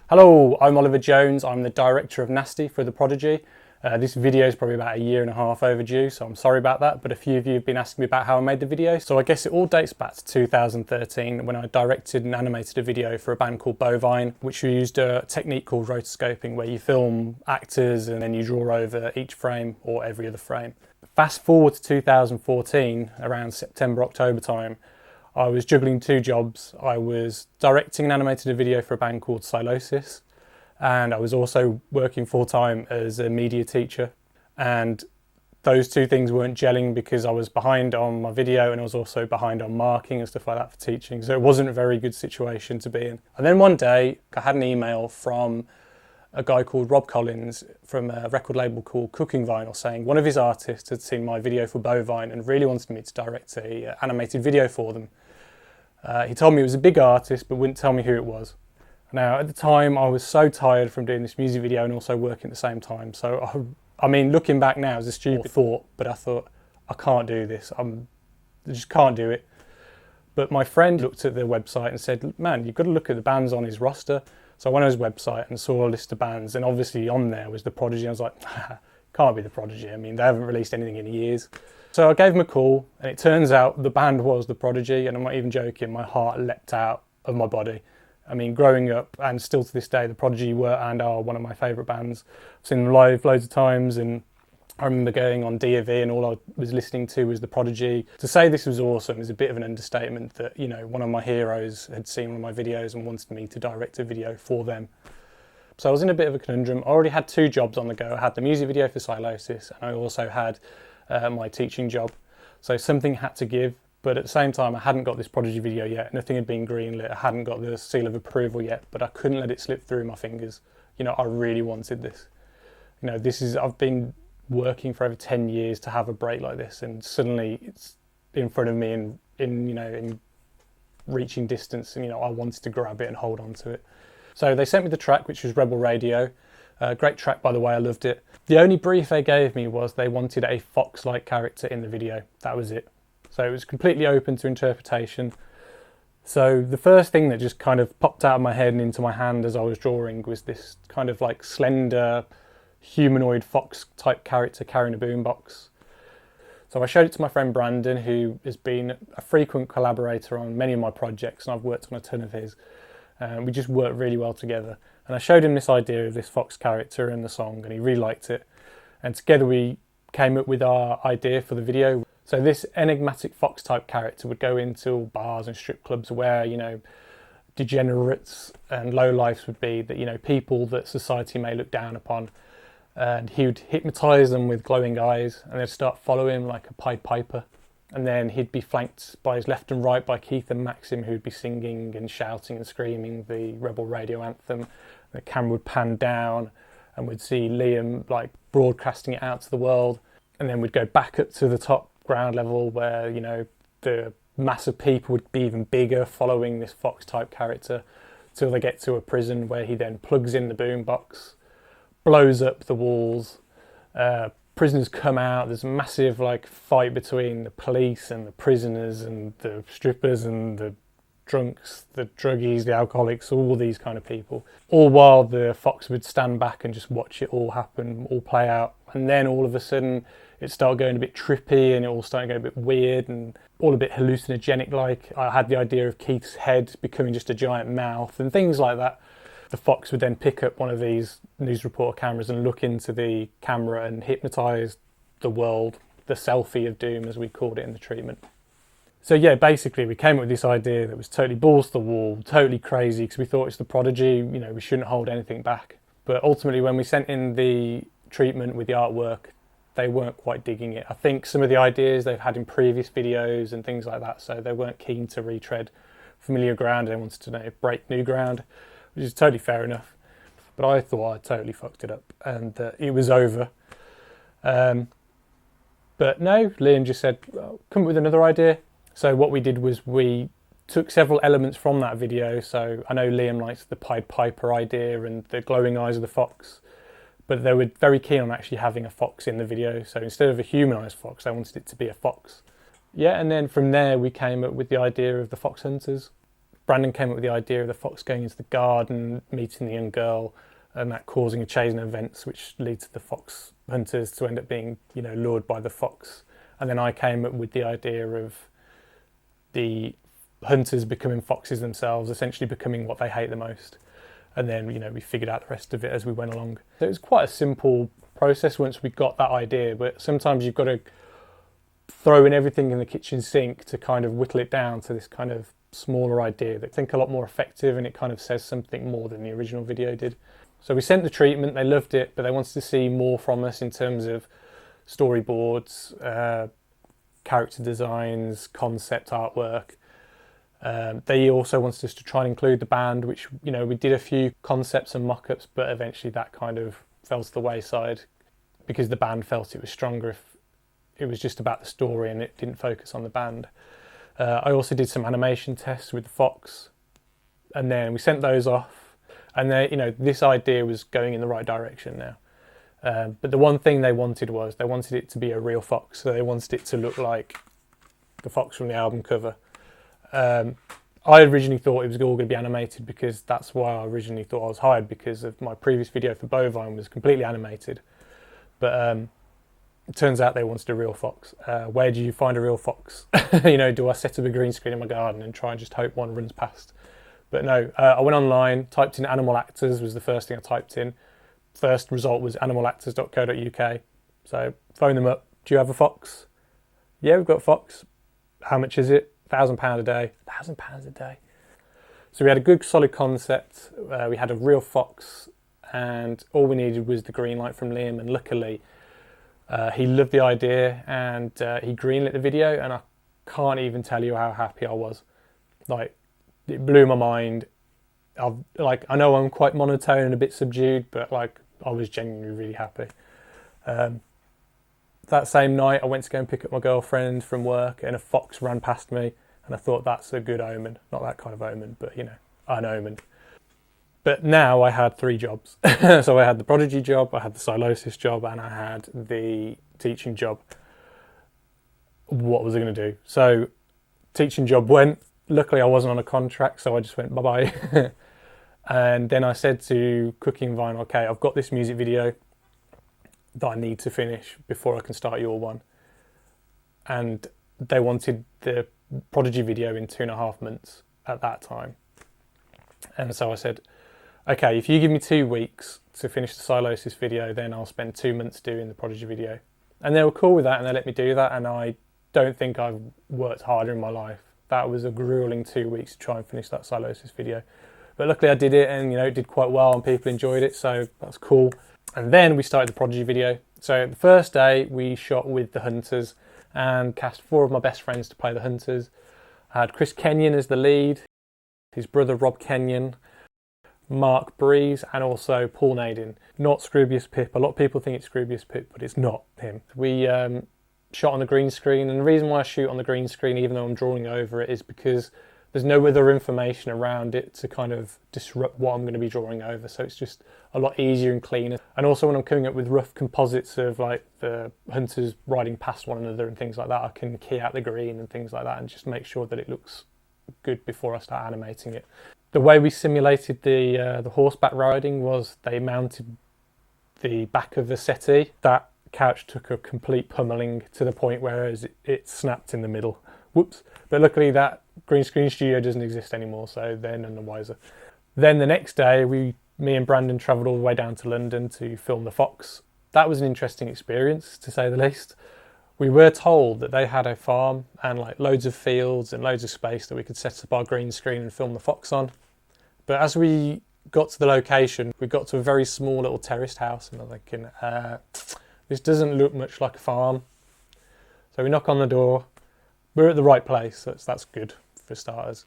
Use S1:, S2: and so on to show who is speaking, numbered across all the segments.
S1: Hello, I'm Oliver Jones. I'm the director of Nasty for the Prodigy. This video is probably about a year and a half overdue, so I'm sorry about that, but a few of you have been asking me about how I made the video. So I guess it all dates back to 2013 when I directed and animated a video for a band called Bovine, which used a technique called rotoscoping, where you film actors and then you draw over each frame or every other frame. Fast forward to 2014, around September, October time, I was juggling two jobs. I was directing and animated a video for a band called Silosis, and I was also working full-time as a media teacher. And those two things weren't gelling because I was behind on my video and I was also behind on marking and stuff like that for teaching. So it wasn't a very good situation to be in. And then one day I had an email from a guy called Rob Collins from a record label called Cooking Vinyl saying one of his artists had seen my video for Bovine and really wanted me to direct a animated video for them. He told me it was a big artist but wouldn't tell me who it was. Now at the time I was so tired from doing this music video and also working at the same time, so I mean looking back now it was a stupid thought, but I thought I can't do this, I just can't do it. But my friend looked at the website and said, man, you've got to look at the bands on his roster. So I went on his website and saw a list of bands, and obviously on there was the Prodigy. I was like, can't be the Prodigy. I mean, they haven't released anything in years. So I gave him a call, and it turns out the band was the Prodigy, and I'm not even joking, my heart leapt out of my body. I mean, growing up, and still to this day, the Prodigy were and are one of my favourite bands. I've seen them live loads of times, and I remember going on D&V and all I was listening to was the Prodigy. To say this was awesome is a bit of an understatement that, you know, one of my heroes had seen one of my videos and wanted me to direct a video for them. So I was in a bit of a conundrum. I already had two jobs on the go. I had the music video for Silosis and I also had my teaching job. So something had to give, but at the same time I hadn't got this Prodigy video yet. Nothing had been greenlit. I hadn't got the seal of approval yet, but I couldn't let it slip through my fingers. You know, I really wanted this. You know, I've been working for over 10 years to have a break like this, and suddenly it's in front of me in reaching distance, and I wanted to grab it and hold on to it. So they sent me the track, which was Rebel Radio. Great track, by the way, I loved it. The only brief they gave me was they wanted a fox-like character in the video. That was it. So it was completely open to interpretation. So the first thing that just kind of popped out of my head and into my hand as I was drawing was this kind of like slender humanoid fox type character carrying a boombox. So I showed it to my friend Brandon, who has been a frequent collaborator on many of my projects, and I've worked on a ton of his. We just worked really well together, and I showed him this idea of this fox character and the song, and he really liked it, and together we came up with our idea for the video. So this enigmatic fox type character would go into bars and strip clubs where degenerates and lowlifes would be, that people that society may look down upon. And he would hypnotise them with glowing eyes, and they'd start following him like a Pied Piper. And then he'd be flanked by his left and right by Keith and Maxim, who'd be singing and shouting and screaming the Rebel Radio anthem. The camera would pan down and we'd see Liam like broadcasting it out to the world. And then we'd go back up to the top ground level where, the mass of people would be even bigger following this fox type character till they get to a prison where he then plugs in the boombox, blows up the walls, prisoners come out, there's a massive fight between the police and the prisoners and the strippers and the drunks, the druggies, the alcoholics, all these kind of people. All while the fox would stand back and just watch it all happen, all play out. And then all of a sudden it started going a bit trippy and it all started going a bit weird and all a bit hallucinogenic like. I had the idea of Keith's head becoming just a giant mouth and things like that. The fox would then pick up one of these news reporter cameras and look into the camera and hypnotise the world, the Selfie of Doom as we called it in the treatment. So yeah, basically we came up with this idea that was totally balls to the wall, totally crazy, because we thought it's the Prodigy, we shouldn't hold anything back. But ultimately when we sent in the treatment with the artwork, they weren't quite digging it. I think some of the ideas they've had in previous videos and things like that, so they weren't keen to retread familiar ground, they wanted to break new ground, which is totally fair enough. But I thought I totally fucked it up and it was over. But no, Liam just said, well, come up with another idea. So what we did was we took several elements from that video. So I know Liam likes the Pied Piper idea and the glowing eyes of the fox, but they were very keen on actually having a fox in the video. So instead of a humanised fox, they wanted it to be a fox. Yeah, and then from there we came up with the idea of the fox hunters. Brandon came up with the idea of the fox going into the garden, meeting the young girl, and that causing a chain of events which lead to the fox hunters to end up being, you know, lured by the fox. And then I came up with the idea of the hunters becoming foxes themselves, essentially becoming what they hate the most. And then, you know, we figured out the rest of it as we went along. So it was quite a simple process once we got that idea, but sometimes you've got to throw in everything in the kitchen sink to kind of whittle it down to this kind of smaller idea that I think a lot more effective, and it kind of says something more than the original video did. So we sent the treatment, they loved it, but they wanted to see more from us in terms of storyboards, character designs, concept artwork. They also wanted us to try and include the band, which, you know, we did a few concepts and mock-ups, but eventually that kind of fell to the wayside because the band felt it was stronger if it was just about the story and it didn't focus on the band. I also did some animation tests with the fox, and then we sent those off, and they, you know, this idea was going in the right direction now. But the one thing they wanted it to be a real fox, so they wanted it to look like the fox from the album cover. I originally thought it was all going to be animated because that's why I originally thought I was hired, because of my previous video for Bovine was completely animated. But it turns out they wanted a real fox. Where do you find a real fox? You know, do I set up a green screen in my garden and try and just hope one runs past? But no, I went online, typed in animal actors was the first thing I typed in. First result was animalactors.co.uk. So phone them up. Do you have a fox? Yeah, we've got a fox. How much is it? £1,000 a day. £1,000 a day. So we had a good solid concept. We had a real fox, and all we needed was the green light from Liam. And luckily, he loved the idea, and he greenlit the video. And I can't even tell you how happy I was. Like, it blew my mind. I know I'm quite monotone and a bit subdued, but like, I was genuinely really happy. That same night, I went to go and pick up my girlfriend from work, and a fox ran past me, and I thought that's a good omen. Not that kind of omen, but, you know, an omen. But now I had 3 jobs. So I had the Prodigy job, I had the Silosis job, and I had the teaching job. What was I going to do? So teaching job went. Luckily, I wasn't on a contract, so I just went bye-bye. And then I said to Cooking Vine, okay, I've got this music video that I need to finish before I can start your one. And they wanted the Prodigy video in 2.5 months at that time. And so I said, okay, if you give me 2 weeks to finish the Silosis video, then I'll spend 2 months doing the Prodigy video. And they were cool with that, and they let me do that, and I don't think I've worked harder in my life. That was a grueling 2 weeks to try and finish that Silosis video. But luckily I did it, and, you know, it did quite well and people enjoyed it, so that's cool. And then we started the Prodigy video. So the first day we shot with the Hunters and cast 4 of my best friends to play the Hunters. I had Chris Kenyon as the lead, his brother Rob Kenyon, Mark Breeze, and also Paul Nadin. Not Scroobius Pip. A lot of people think it's Scroobius Pip, but it's not him. We shot on the green screen, and the reason why I shoot on the green screen, even though I'm drawing over it, is because there's no other information around it to kind of disrupt what I'm going to be drawing over. So it's just a lot easier and cleaner. And also when I'm coming up with rough composites of like the hunters riding past one another and things like that, I can key out the green and things like that and just make sure that it looks good before I start animating it. The way we simulated the horseback riding was they mounted the back of the settee. That couch took a complete pummeling to the point where it snapped in the middle. Whoops. But luckily that green screen studio doesn't exist anymore, so they're none the wiser. Then the next day, me and Brandon travelled all the way down to London to film the fox. That was an interesting experience, to say the least. We were told that they had a farm and like loads of fields and loads of space that we could set up our green screen and film the fox on. But as we got to the location, we got to a very small little terraced house, and I'm thinking, this doesn't look much like a farm. So we knock on the door. We're at the right place, so that's good for starters.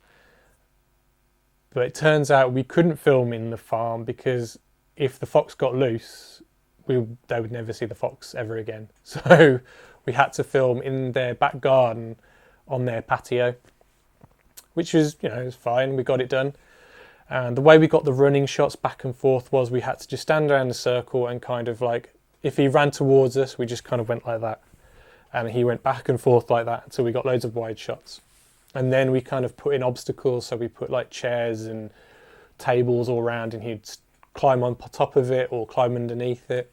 S1: But it turns out we couldn't film in the farm because if the fox got loose, they would never see the fox ever again. So we had to film in their back garden on their patio, which was, you know, it was fine. We got it done. And the way we got the running shots back and forth was we had to just stand around in a circle and kind of like, if he ran towards us, we just kind of went like that. And he went back and forth like that until we got loads of wide shots. And then we kind of put in obstacles, so we put like chairs and tables all around, and he'd climb on top of it or climb underneath it.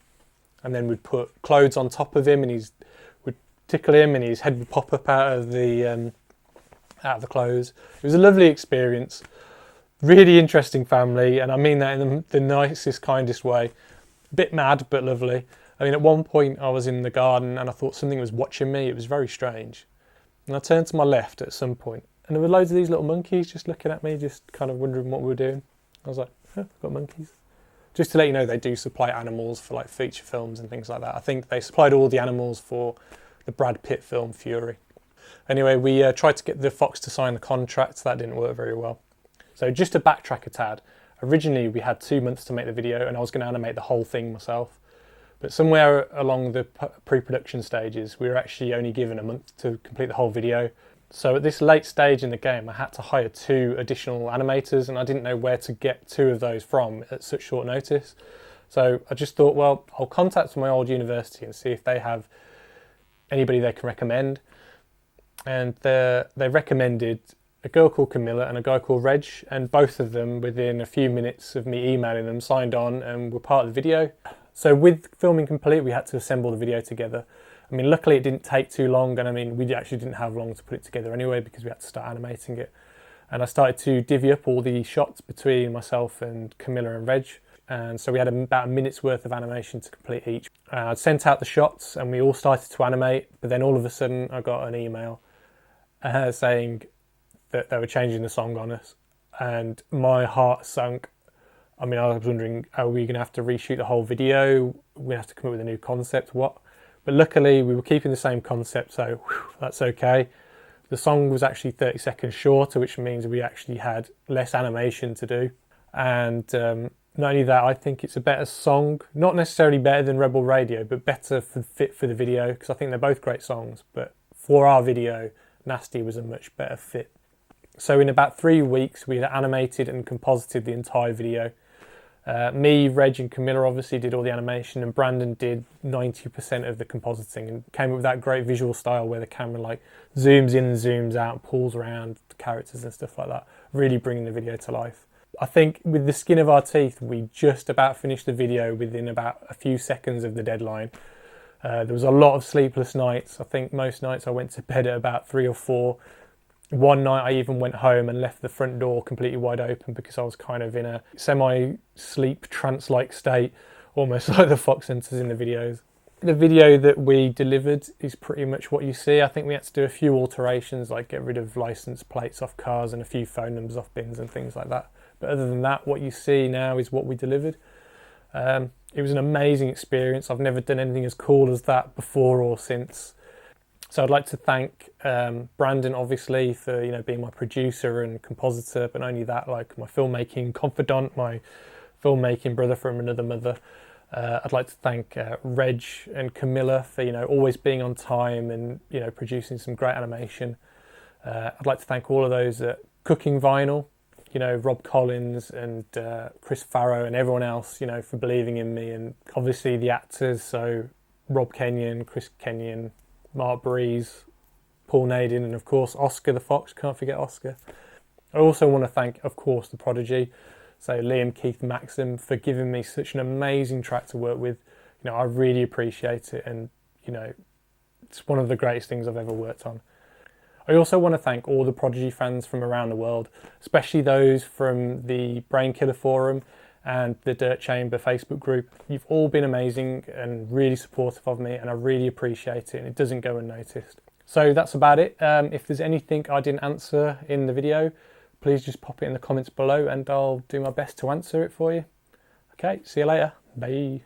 S1: And then we'd put clothes on top of him, and we'd tickle him, and his head would pop up out of the clothes. It was a lovely experience, really interesting family, and I mean that in the nicest, kindest way. A bit mad, but lovely. I mean, at one point I was in the garden and I thought something was watching me. It was very strange. And I turned to my left at some point, and there were loads of these little monkeys just looking at me, just kind of wondering what we were doing. I was like, I've got monkeys. Just to let you know, they do supply animals for like feature films and things like that. I think they supplied all the animals for the Brad Pitt film Fury. Anyway, we tried to get the fox to sign the contract. That didn't work very well. So just to backtrack a tad, originally we had 2 months to make the video, and I was going to animate the whole thing myself. But somewhere along the pre-production stages, we were actually only given a month to complete the whole video. So at this late stage in the game, I had to hire 2 additional animators, and I didn't know where to get 2 of those from at such short notice. So I just thought, well, I'll contact my old university and see if they have anybody they can recommend. And they recommended a girl called Camilla and a guy called Reg, and both of them, within a few minutes of me emailing them, signed on and were part of the video. So with filming complete, we had to assemble the video together. I mean, luckily it didn't take too long, and I mean, we actually didn't have long to put it together anyway because we had to start animating it. And I started to divvy up all the shots between myself and Camilla and Reg. And so we had about a minute's worth of animation to complete each. I'd sent out the shots and we all started to animate, but then all of a sudden I got an email saying that they were changing the song on us, and my heart sunk. I mean, I was wondering, are we going to have to reshoot the whole video? We have to come up with a new concept, what? But luckily we were keeping the same concept, so that's okay. The song was actually 30 seconds shorter, which means we actually had less animation to do. And not only that, I think it's a better song, not necessarily better than Rebel Radio, but better fit for the video, because I think they're both great songs. But for our video, Nasty was a much better fit. So in about 3 weeks, we had animated and composited the entire video. Me, Reg and Camilla obviously did all the animation, and Brandon did 90% of the compositing and came up with that great visual style where the camera like zooms in and zooms out, pulls around the characters and stuff like that, really bringing the video to life. I think with the skin of our teeth, we just about finished the video within about a few seconds of the deadline. There was a lot of sleepless nights. I think most nights I went to bed at about 3 or 4. One night I even went home and left the front door completely wide open because I was kind of in a semi-sleep trance-like state, almost like the fox hunters in the videos. The video that we delivered is pretty much what you see. I think we had to do a few alterations, like get rid of license plates off cars and a few phone numbers off bins and things like that. But other than that, what you see now is what we delivered. It was an amazing experience. I've never done anything as cool as that before or since. So I'd like to thank Brandon, obviously, for being my producer and compositor, but not only that, like my filmmaking confidant, my filmmaking brother from another mother. I'd like to thank Reg and Camilla for always being on time and producing some great animation. I'd like to thank all of those at Cooking Vinyl, Rob Collins and Chris Farrow and everyone else, for believing in me, and obviously the actors, so Rob Kenyon, Chris Kenyon, Mark Breeze, Paul Nadin, and of course Oscar the Fox, can't forget Oscar. I also want to thank, of course, the Prodigy, so Liam, Keith, Maxim, for giving me such an amazing track to work with. I really appreciate it, and it's one of the greatest things I've ever worked on. I also want to thank all the Prodigy fans from around the world, especially those from the Brain Killer Forum and the Dirt Chamber Facebook group. You've all been amazing and really supportive of me, and I really appreciate it, and it doesn't go unnoticed. So that's about it. If there's anything I didn't answer in the video, please just pop it in the comments below and I'll do my best to answer it for you. Okay, see you later. Bye.